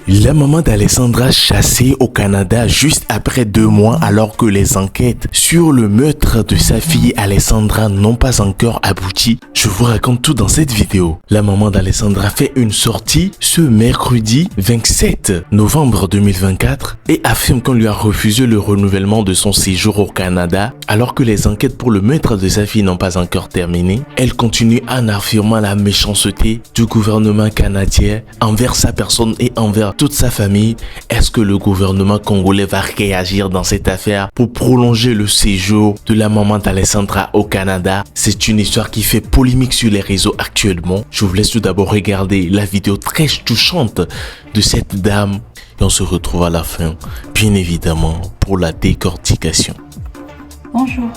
La maman d'Alessandra chassée au Canada juste après 2 mois alors que les enquêtes sur le meurtre de sa fille Alessandra n'ont pas encore abouti. Je vous raconte tout dans cette vidéo. La maman d'Alessandra fait une sortie ce mercredi 27 novembre 2024 et affirme qu'on lui a refusé le renouvellement de son séjour au Canada alors que les enquêtes pour le meurtre de sa fille n'ont pas encore terminé. Elle continue en affirmant la méchanceté du gouvernement canadien envers sa personne et envers toute sa famille. Est-ce que le gouvernement congolais va réagir dans cette affaire pour prolonger le séjour de la maman d'Alessandra au Canada? C'est une histoire qui fait polémique sur les réseaux actuellement. Je vous laisse tout d'abord regarder la vidéo très touchante de cette dame et on se retrouve à la fin, bien évidemment, pour la décortication. Bonjour.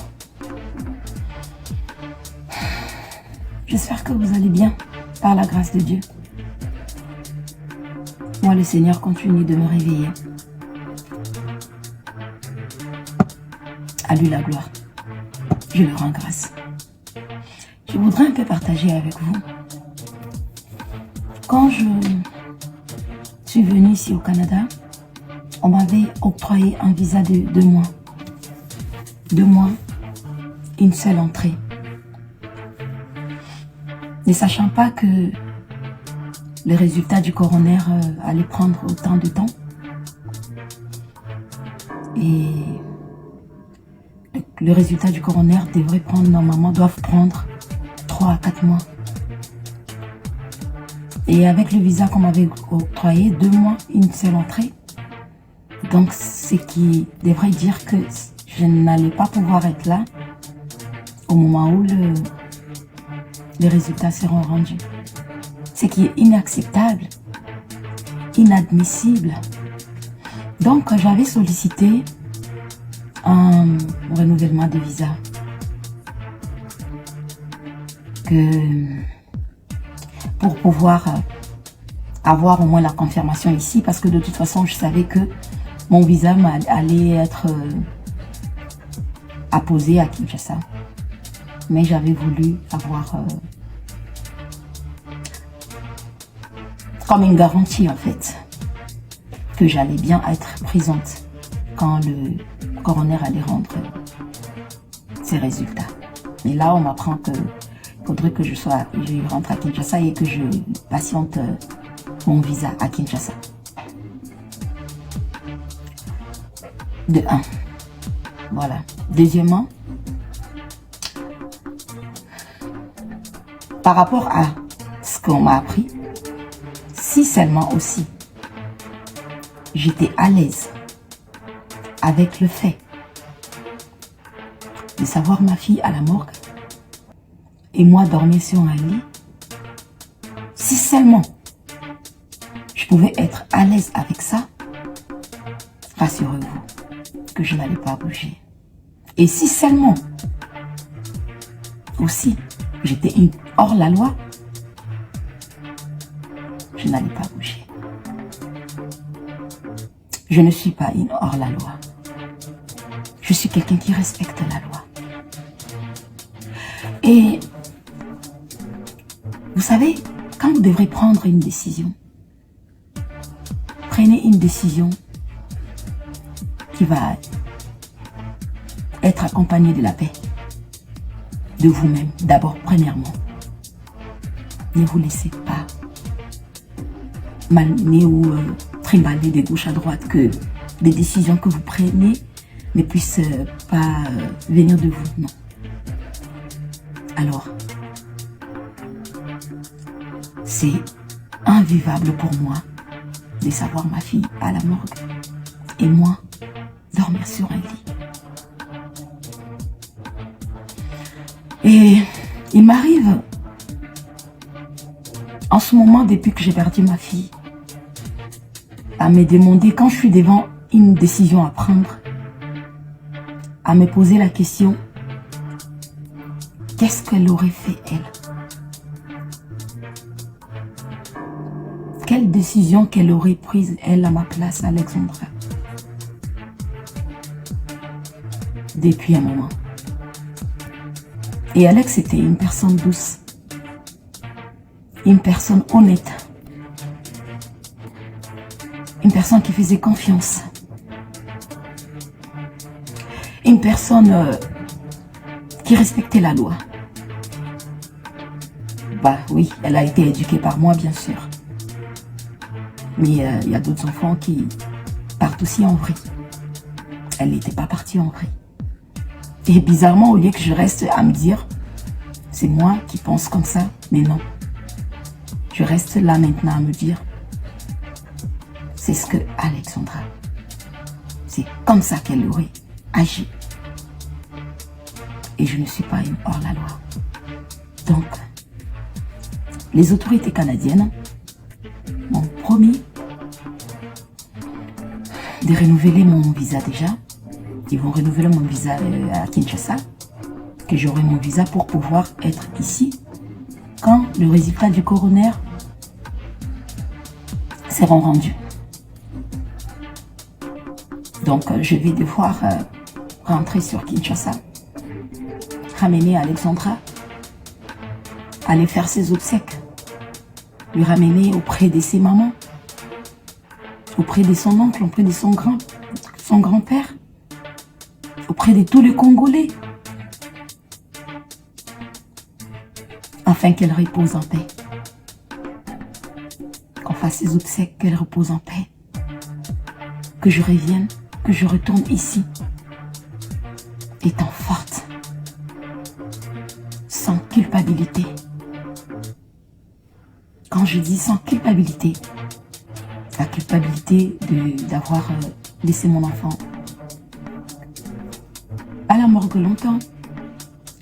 J'espère que vous allez bien, par la grâce de Dieu. Moi, le Seigneur continue de me réveiller. À lui la gloire. Je lui rends grâce. Je voudrais un peu partager avec vous. Quand je suis venue ici au Canada, on m'avait octroyé un visa de 2 mois. 2 mois, une seule entrée. Ne sachant pas que les résultats du coroner allaient prendre autant de temps. Et le résultat du coroner doivent prendre 3 à 4 mois. Et avec le visa qu'on m'avait octroyé, 2 mois, une seule entrée. Donc, ce qui devrait dire que je n'allais pas pouvoir être là au moment où les résultats seront rendus. Ce qui est inacceptable, inadmissible. Donc, j'avais sollicité un renouvellement de visa. Pour pouvoir avoir au moins la confirmation ici, parce que de toute façon, je savais que mon visa allait être apposé à Kinshasa. Mais j'avais voulu avoir comme une garantie en fait que j'allais bien être présente quand le coroner allait rendre ses résultats. Et là, on m'apprend que faudrait que je rentre à Kinshasa et que je patiente mon visa à Kinshasa. De 1. Voilà. Deuxièmement, par rapport à ce qu'on m'a appris, si seulement aussi j'étais à l'aise avec le fait de savoir ma fille à la morgue et moi dormir sur un lit, si seulement je pouvais être à l'aise avec ça, rassurez-vous que je n'allais pas bouger. Et si seulement aussi j'étais hors la loi, je n'allais pas bouger. Je ne suis pas une hors la loi. Je suis quelqu'un qui respecte la loi. Et vous savez, quand vous devrez prendre une décision, prenez une décision qui va être accompagnée de la paix, de vous-même, d'abord, premièrement. Ne vous laissez pas malmener ou trimballer de gauche à droite, que les décisions que vous prenez ne puissent pas venir de vous, non. Alors, c'est invivable pour moi de savoir ma fille à la morgue et moi dormir sur un lit. Et il m'arrive en ce moment, depuis que j'ai perdu ma fille, à me demander, quand je suis devant une décision à prendre, à me poser la question, qu'est-ce qu'elle aurait fait elle? Quelle décision qu'elle aurait prise elle à ma place, Alexandra? Depuis un moment. Et Alex était une personne douce, une personne honnête, Une personne qui faisait confiance. Une personne qui respectait la loi. Bah oui, elle a été éduquée par moi, bien sûr. Mais il y a d'autres enfants qui partent aussi en vrille. Elle n'était pas partie en vrille. Et bizarrement, au lieu que je reste à me dire, c'est moi qui pense comme ça, mais non. Je reste là maintenant à me dire, c'est ce que Alexandra, c'est comme ça qu'elle aurait agi. Et je ne suis pas une hors-la-loi. Donc, les autorités canadiennes m'ont promis de renouveler mon visa déjà. Ils vont renouveler mon visa à Kinshasa, que j'aurai mon visa pour pouvoir être ici quand le résultat du coroner sera rendu. Donc, je vais devoir rentrer sur Kinshasa, ramener Alexandra, aller faire ses obsèques, lui ramener auprès de ses mamans, auprès de son oncle, auprès de son grand-père, auprès de tous les Congolais, afin qu'elle repose en paix. Qu'on fasse ses obsèques, qu'elle repose en paix. Que je revienne, que je retourne ici, étant forte, sans culpabilité. Quand je dis sans culpabilité, la culpabilité d'avoir laissé mon enfant à la morgue longtemps,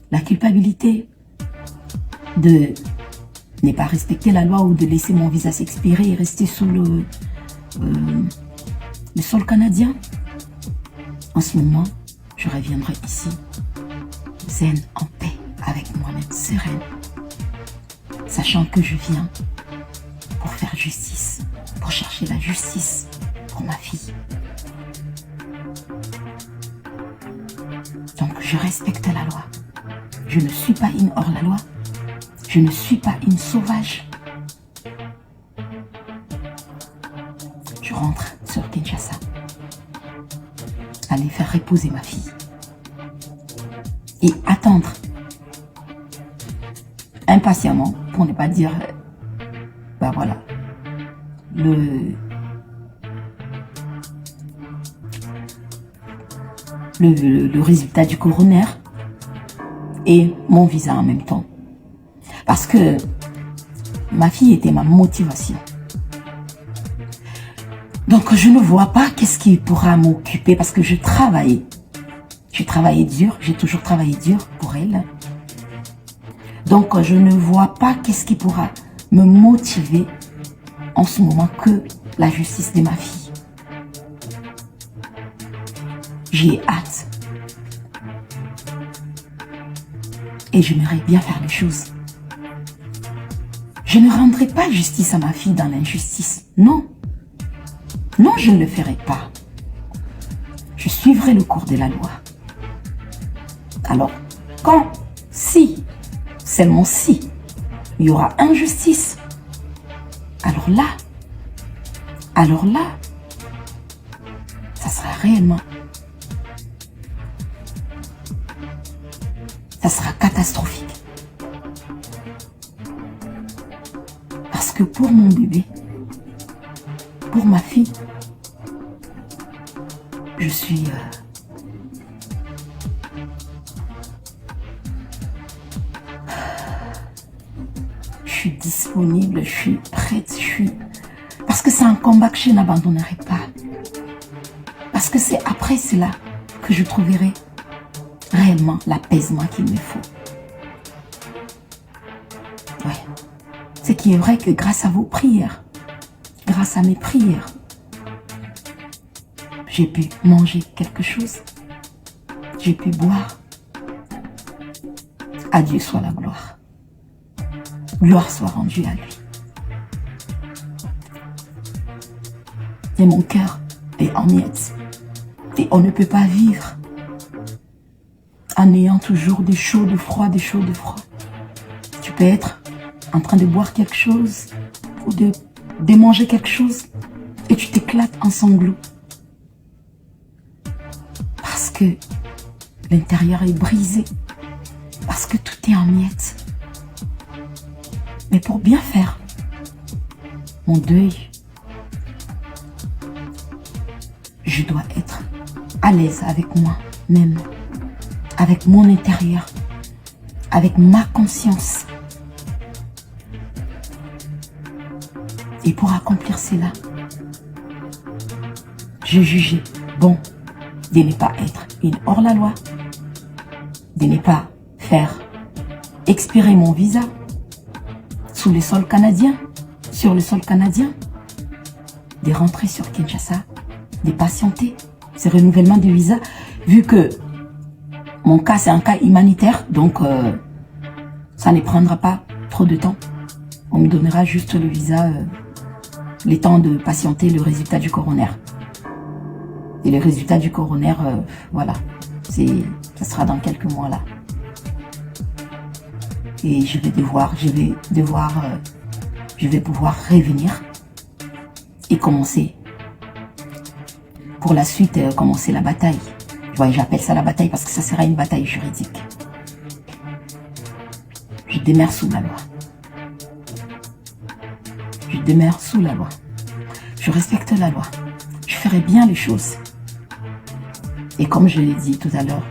la culpabilité de ne pas respecter la loi ou de laisser mon visa s'expirer et rester sous le sol canadien. En ce moment, je reviendrai ici, zen, en paix, avec moi-même, sereine, sachant que je viens pour faire justice, pour chercher la justice pour ma fille. Donc, je respecte la loi. Je ne suis pas une hors-la-loi. Je ne suis pas une sauvage. Je rentre sur Kinshasa. Aller faire reposer ma fille. Et attendre. Impatiemment, pour ne pas dire, bah voilà, le résultat du coroner et mon visa en même temps. Parce que ma fille était ma motivation. Donc je ne vois pas qu'est-ce qui pourra m'occuper parce que je travaillais. J'ai travaillé dur, j'ai toujours travaillé dur pour elle. Donc je ne vois pas qu'est-ce qui pourra me motiver en ce moment que la justice de ma fille. J'ai hâte. Et j'aimerais bien faire les choses. Je ne rendrai pas justice à ma fille dans l'injustice. Non. Non, je ne le ferai pas. Je suivrai le cours de la loi. Alors, quand, si, seulement si, il y aura injustice, alors là, ça sera réellement, ça sera catastrophique. Parce que pour mon bébé, pour ma fille, je suis disponible, je suis prête, parce que c'est un combat que je n'abandonnerai pas. Parce que c'est après cela que je trouverai réellement l'apaisement qu'il me faut. Ouais. Ce qui est vrai que grâce à vos prières, grâce à mes prières, j'ai pu manger quelque chose, j'ai pu boire. À Dieu soit la gloire. Gloire soit rendue à lui. Et mon cœur est en miettes. Et on ne peut pas vivre en ayant toujours des chauds, de froid, des chauds, de froid. Tu peux être en train de boire quelque chose ou de manger quelque chose et tu t'éclates en sanglots. Parce que l'intérieur est brisé. Parce que tout est en miettes. Mais pour bien faire mon deuil, je dois être à l'aise avec moi-même, avec mon intérieur, avec ma conscience. Et pour accomplir cela, je jugeais bon de ne pas être une hors-la-loi, de ne pas faire expirer mon visa sous le sol canadien, sur le sol canadien, de rentrer sur Kinshasa, de patienter ce renouvellement de visa, vu que mon cas c'est un cas humanitaire, donc ça ne prendra pas trop de temps. On me donnera juste le visa, le temps de patienter le résultat du coroner. Et le résultat du coroner, voilà, ça sera dans quelques mois là. Et je vais pouvoir revenir et commencer. Pour la suite, commencer la bataille. Ouais, j'appelle ça la bataille parce que ça sera une bataille juridique. Je demeure sous la loi. Je demeure sous la loi. Je respecte la loi. Je ferai bien les choses. Et comme je l'ai dit tout à l'heure,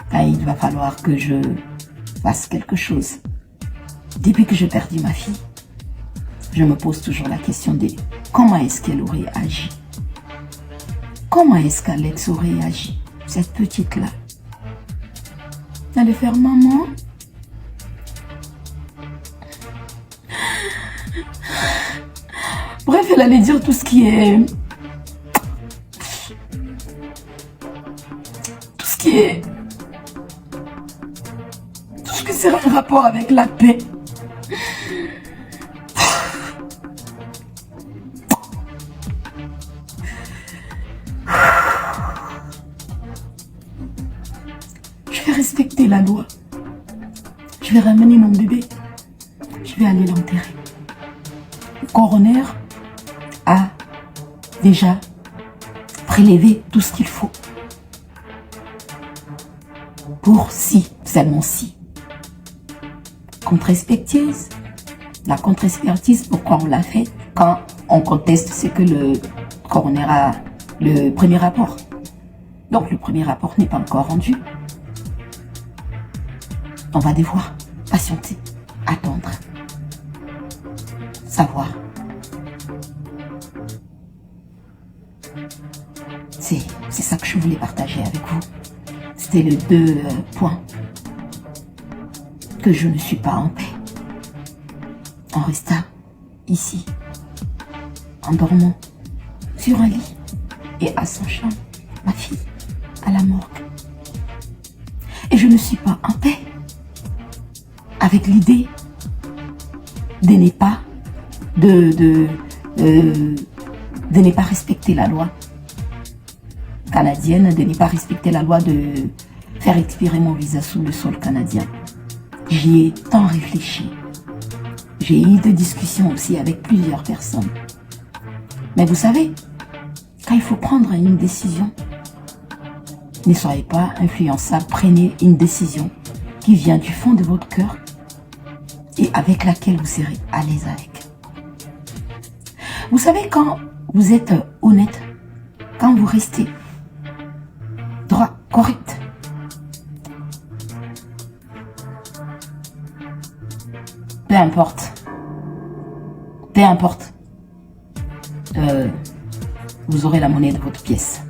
quand il va falloir que je fasse quelque chose, depuis que j'ai perdu ma fille, je me pose toujours la question de comment est-ce qu'elle aurait agi. Comment est-ce qu'Alex aurait agi, cette petite-là? Elle allait faire maman. Bref, elle allait dire tout ce qui est... Tout ce qui serait en rapport avec la paix. Je vais respecter la loi. Je vais ramener mon bébé. Je vais aller l'enterrer. Le coroner a déjà prélevé tout ce qu'il faut. Pour seulement si. Contre-expertise. La contre-expertise, pourquoi on l'a fait? Quand on conteste ce que le coroner a, le premier rapport. Donc le premier rapport n'est pas encore rendu. On va devoir patienter, attendre, savoir. C'est ça que je voulais partager avec vous. C'était les deux points. Que je ne suis pas en paix. En restant ici, en dormant sur un lit et à son champ, ma fille à la morgue. Et je ne suis pas en paix avec l'idée de ne pas de ne pas respecter la loi canadienne, de ne pas respecter la loi de faire expirer mon visa sous le sol canadien. J'y ai tant réfléchi. J'ai eu des discussions aussi avec plusieurs personnes. Mais vous savez, quand il faut prendre une décision, ne soyez pas influençable, prenez une décision qui vient du fond de votre cœur et avec laquelle vous serez à l'aise avec. Vous savez, quand vous êtes honnête, quand vous restez droit, correct, peu importe, vous aurez la monnaie de votre pièce.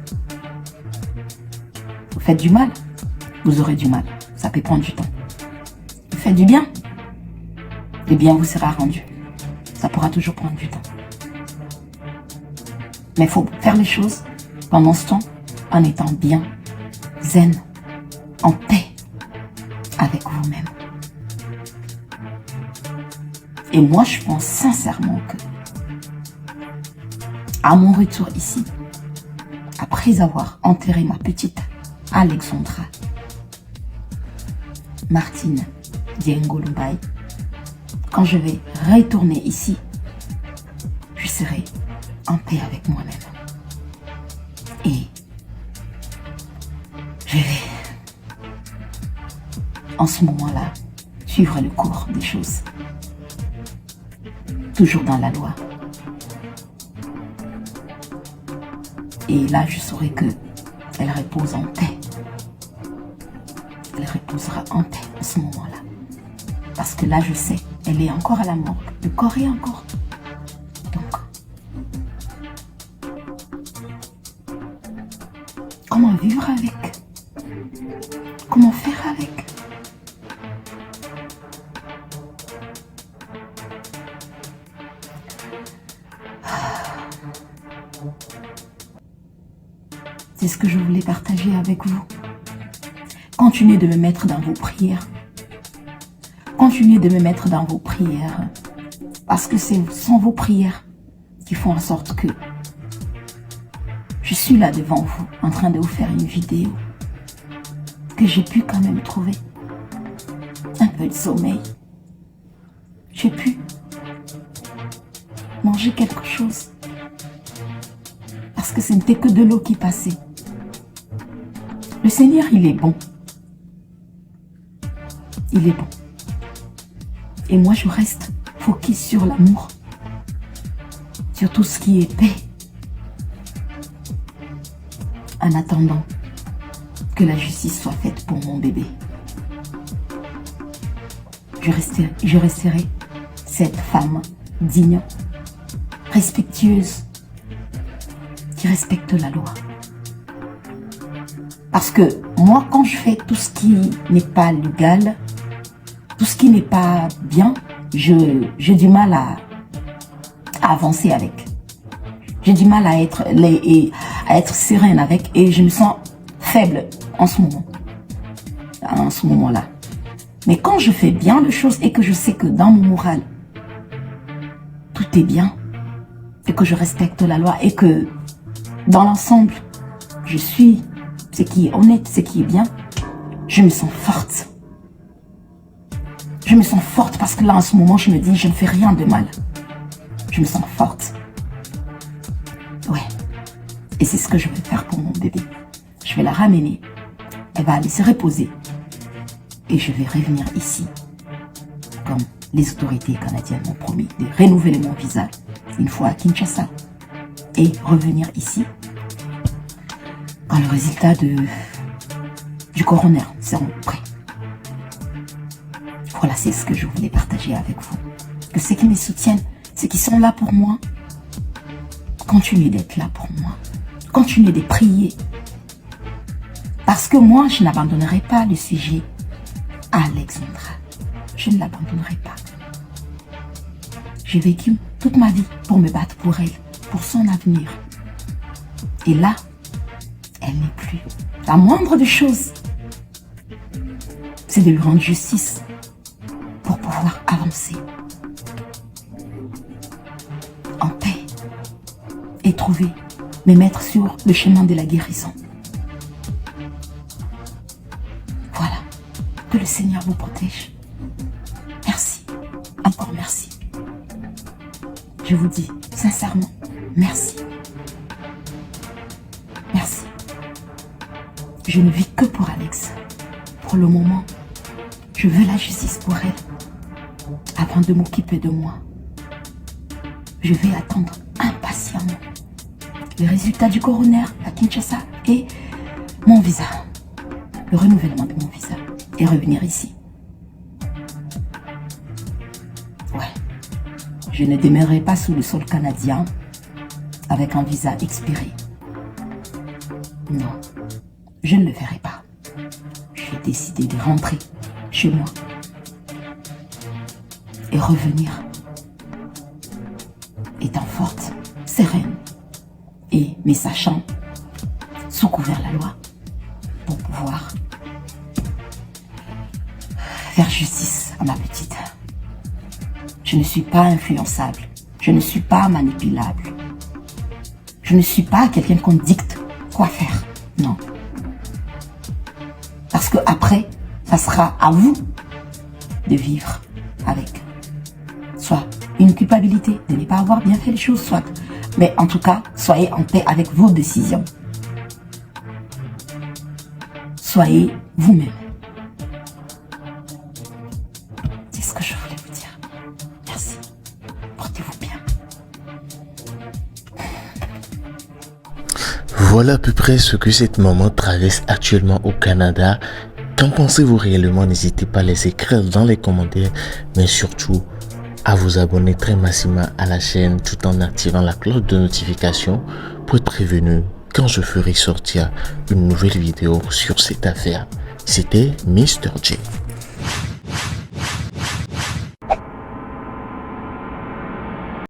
Vous faites du mal, vous aurez du mal. Ça peut prendre du temps. Vous faites du bien, le bien vous sera rendu. Ça pourra toujours prendre du temps. Mais il faut faire les choses pendant ce temps en étant bien, zen, en paix avec vous-même. Et moi, je pense sincèrement que, à mon retour ici, après avoir enterré ma petite Alexandra Martine Diengolumbai, quand je vais retourner ici, je serai en paix avec moi-même. Et je vais, en ce moment-là, suivre le cours des choses. Toujours dans la loi. Et là, je saurai que elle repose en paix. Elle reposera en paix à ce moment-là. Parce que là, je sais, elle est encore à la morgue. Le corps est encore. Donc, comment vivre avec? Comment faire avec? C'est ce que je voulais partager avec vous. Continuez de me mettre dans vos prières. Continuez de me mettre dans vos prières. Parce que ce sont vos prières qui font en sorte que je suis là devant vous, en train de vous faire une vidéo. Que j'ai pu quand même trouver un peu de sommeil. J'ai pu manger quelque chose. Parce que ce n'était que de l'eau qui passait. Le Seigneur, il est bon. Il est bon. Et moi, je reste focus sur l'amour. Sur tout ce qui est paix. En attendant que la justice soit faite pour mon bébé. Je resterai cette femme digne, respectueuse, qui respecte la loi. Parce que moi, quand je fais tout ce qui n'est pas légal, tout ce qui n'est pas bien, j'ai du mal à avancer avec. J'ai du mal à être sereine avec et je me sens faible en ce moment. En ce moment-là. Mais quand je fais bien les choses et que je sais que dans mon moral, tout est bien, et que je respecte la loi et que dans l'ensemble, je suis ce qui est honnête, ce qui est bien, je me sens forte. Je me sens forte parce que là, en ce moment, je me dis, je ne fais rien de mal. Je me sens forte. Ouais. Et c'est ce que je vais faire pour mon bébé. Je vais la ramener. Elle va aller se reposer. Et je vais revenir ici. Comme les autorités canadiennes m'ont promis de renouveler mon visa une fois à Kinshasa. Et revenir ici quand le résultat du coroner seront prêts. Voilà, c'est ce que je voulais partager avec vous. Que ceux qui me soutiennent, ceux qui sont là pour moi, continuez d'être là pour moi. Continuez de prier. Parce que moi, je n'abandonnerai pas le sujet à Alexandra. Je ne l'abandonnerai pas. J'ai vécu toute ma vie pour me battre pour elle, pour son avenir. Et là, elle n'est plus. La moindre des choses, c'est de lui rendre justice pour pouvoir avancer en paix et trouver, me mettre sur le chemin de la guérison. Voilà. Que le Seigneur vous protège. Merci. Encore merci. Je vous dis sincèrement, merci. Merci. Je ne vis que pour Alex. Pour le moment, je veux la justice pour elle. Avant de m'occuper de moi, je vais attendre impatiemment le résultat du coroner à Kinshasa et mon visa. Le renouvellement de mon visa. Et revenir ici. Ouais. Je ne demeurerai pas sous le sol canadien avec un visa expiré. Non, je ne le ferai pas. J'ai décidé de rentrer chez moi et revenir étant forte, sereine et me sachant sous couvert la loi pour pouvoir faire justice à ma petite. Je ne suis pas influençable. Je ne suis pas manipulable. Je ne suis pas quelqu'un qu'on dicte quoi faire. Non. Parce que après, ça sera à vous de vivre avec soit une culpabilité de ne pas avoir bien fait les choses, soit Mais en tout cas, soyez en paix avec vos décisions. Soyez vous-même. C'est ce que je voulais vous dire. Merci. Portez-vous bien. Voilà à peu près ce que cette maman traverse actuellement au Canada. Qu'en pensez-vous réellement? N'hésitez pas à les écrire dans les commentaires, mais surtout à vous abonner très massivement à la chaîne tout en activant la cloche de notification pour être prévenu quand je ferai sortir une nouvelle vidéo sur cette affaire. C'était Mr. J.